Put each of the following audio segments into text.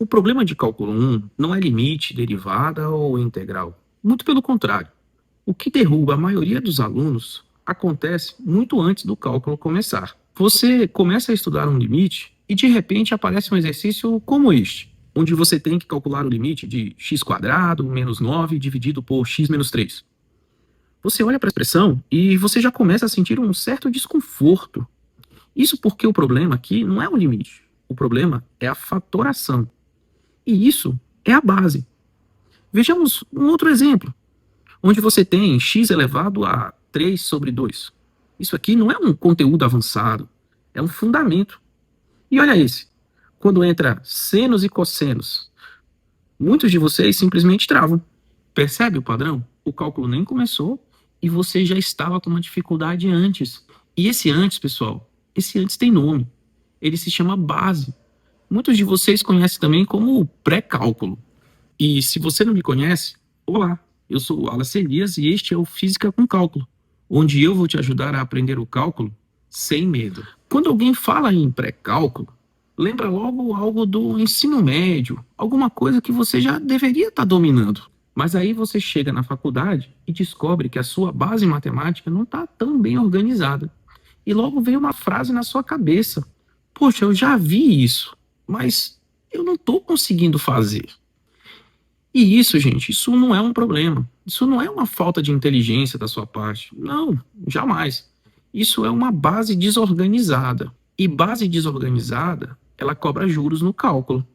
O problema de cálculo 1 não é limite, derivada ou integral. Muito pelo contrário. O que derruba a maioria dos alunos acontece muito antes do cálculo começar. Você começa a estudar um limite e de repente aparece um exercício como este, onde você tem que calcular o limite de x² menos 9 dividido por x menos 3. Você olha para a expressão e você já começa a sentir um certo desconforto. Isso porque o problema aqui não é o limite. O problema é a fatoração. E isso é a base. Vejamos um outro exemplo, onde você tem x elevado a 3 sobre 2. Isso aqui não é um conteúdo avançado, é um fundamento. E olha esse, quando entra senos e cossenos, muitos de vocês simplesmente travam. Percebe o padrão? O cálculo nem começou e você já estava com uma dificuldade antes. E esse antes, pessoal, esse antes tem nome. Ele se chama base. Muitos de vocês conhecem também como pré-cálculo. E se você não me conhece, olá, eu sou o Wallace Elias e este é o Física com Cálculo, onde eu vou te ajudar a aprender o cálculo sem medo. Quando alguém fala em pré-cálculo, lembra logo algo do ensino médio, alguma coisa que você já deveria estar dominando. Mas aí você chega na faculdade e descobre que a sua base matemática não está tão bem organizada. E logo vem uma frase na sua cabeça. Poxa, eu já vi isso, mas eu não estou conseguindo fazer. E isso, gente, isso não é um problema. Isso não é uma falta de inteligência da sua parte. Não, jamais. Isso é uma base desorganizada. E base desorganizada, ela cobra juros no cálculo.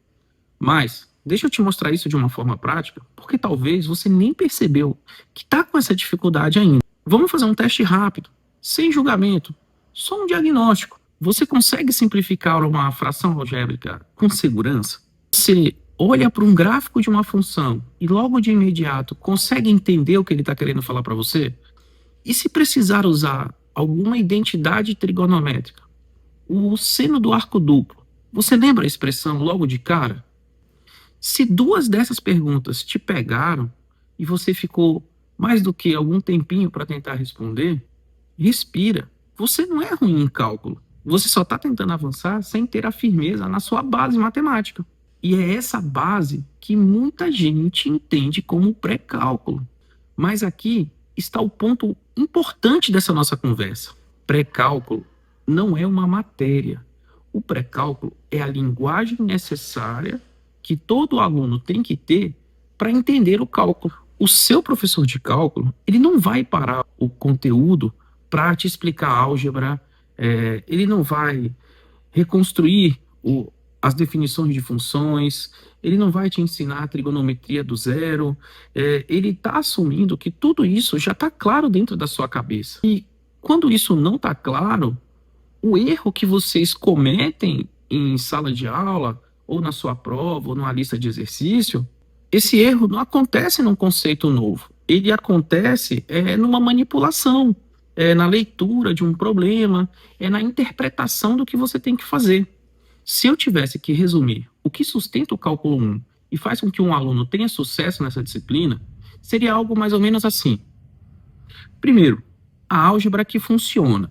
Mas, deixa eu te mostrar isso de uma forma prática, porque talvez você nem percebeu que está com essa dificuldade ainda. Vamos fazer um teste rápido, sem julgamento, só um diagnóstico. Você consegue simplificar uma fração algébrica com segurança? Você olha para um gráfico de uma função e logo de imediato consegue entender o que ele está querendo falar para você? E se precisar usar alguma identidade trigonométrica, o seno do arco duplo, você lembra a expressão logo de cara? Se duas dessas perguntas te pegaram e você ficou mais do que algum tempinho para tentar responder, respira. Você não é ruim em cálculo. Você só está tentando avançar sem ter a firmeza na sua base matemática. E é essa base que muita gente entende como pré-cálculo. Mas aqui está o ponto importante dessa nossa conversa. Pré-cálculo não é uma matéria. O pré-cálculo é a linguagem necessária que todo aluno tem que ter para entender o cálculo. O seu professor de cálculo, ele não vai parar o conteúdo para te explicar álgebra, ele não vai reconstruir as definições de funções, ele não vai te ensinar a trigonometria do zero, ele está assumindo que tudo isso já está claro dentro da sua cabeça. E quando isso não está claro, o erro que vocês cometem em sala de aula, ou na sua prova, ou numa lista de exercício, esse erro não acontece num conceito novo. Ele acontece numa manipulação, na leitura de um problema, na interpretação do que você tem que fazer. Se eu tivesse que resumir o que sustenta o cálculo 1 e faz com que um aluno tenha sucesso nessa disciplina, seria algo mais ou menos assim. Primeiro, a álgebra que funciona.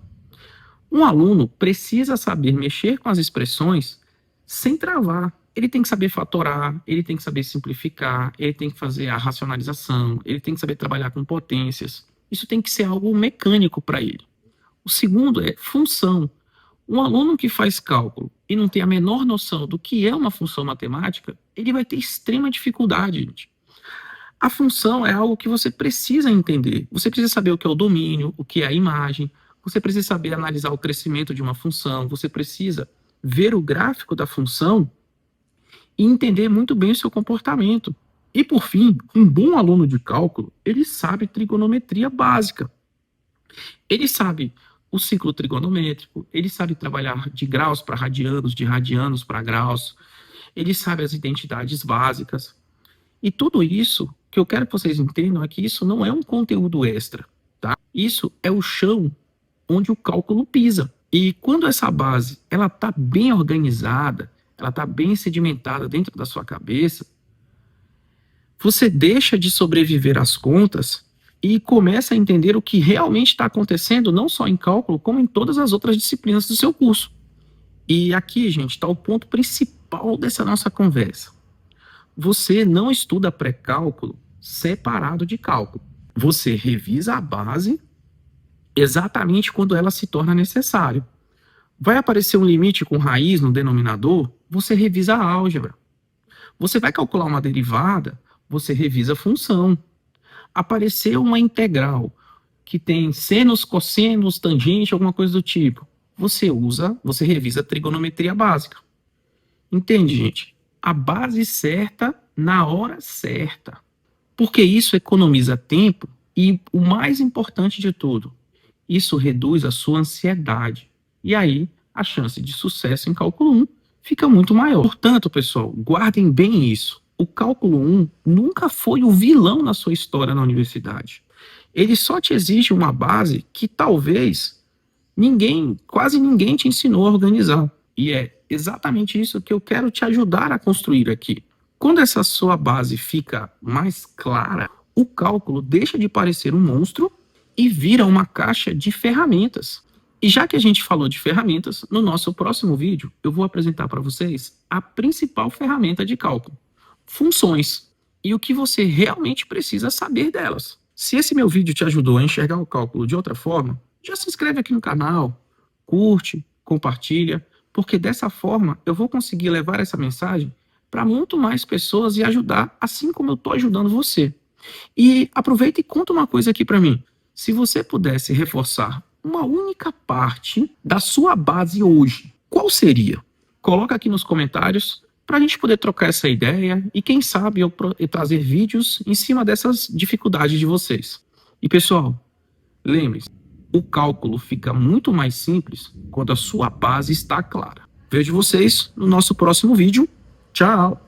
Um aluno precisa saber mexer com as expressões sem travar. Ele tem que saber fatorar, ele tem que saber simplificar, ele tem que fazer a racionalização, ele tem que saber trabalhar com potências. Isso tem que ser algo mecânico para ele. O segundo é função. Um aluno que faz cálculo e não tem a menor noção do que é uma função matemática, ele vai ter extrema dificuldade, gente. A função é algo que você precisa entender. Você precisa saber o que é o domínio, o que é a imagem, você precisa saber analisar o crescimento de uma função, você precisa ver o gráfico da função e entender muito bem o seu comportamento. E, por fim, um bom aluno de cálculo, ele sabe trigonometria básica. Ele sabe o ciclo trigonométrico, ele sabe trabalhar de graus para radianos, de radianos para graus, ele sabe as identidades básicas. E tudo isso que eu quero que vocês entendam é que isso não é um conteúdo extra, tá? Isso é o chão onde o cálculo pisa. E quando essa base ela está bem organizada, ela está bem sedimentada dentro da sua cabeça, você deixa de sobreviver às contas e começa a entender o que realmente está acontecendo, não só em cálculo, como em todas as outras disciplinas do seu curso. E aqui, gente, está o ponto principal dessa nossa conversa. você não estuda pré-cálculo separado de cálculo. Você revisa a base exatamente quando ela se torna necessária. Vai aparecer um limite com raiz no denominador, você revisa a álgebra. Você vai calcular uma derivada, você revisa a função. Apareceu uma integral que tem senos, cossenos, tangente, alguma coisa do tipo. Você revisa a trigonometria básica. Entende, gente? A base certa na hora certa. Porque isso economiza tempo e, o mais importante de tudo, isso reduz a sua ansiedade. E aí, a chance de sucesso em cálculo 1 fica muito maior. Portanto, pessoal, guardem bem isso. O cálculo 1 nunca foi o vilão na sua história na universidade. Ele só te exige uma base que talvez quase ninguém te ensinou a organizar. E é exatamente isso que eu quero te ajudar a construir aqui. Quando essa sua base fica mais clara, o cálculo deixa de parecer um monstro e vira uma caixa de ferramentas. E já que a gente falou de ferramentas, no nosso próximo vídeo eu vou apresentar para vocês a principal ferramenta de cálculo: funções, e o que você realmente precisa saber delas. Se esse meu vídeo te ajudou a enxergar o cálculo de outra forma, já se inscreve aqui no canal, curte, compartilha, porque dessa forma eu vou conseguir levar essa mensagem para muito mais pessoas e ajudar, assim como eu estou ajudando você. E aproveita e conta uma coisa aqui para mim. Se você pudesse reforçar uma única parte da sua base hoje, qual seria? Coloca aqui nos comentários para a gente poder trocar essa ideia e, quem sabe, eu trazer vídeos em cima dessas dificuldades de vocês. E, pessoal, lembre-se, o cálculo fica muito mais simples quando a sua base está clara. Vejo vocês no nosso próximo vídeo. Tchau!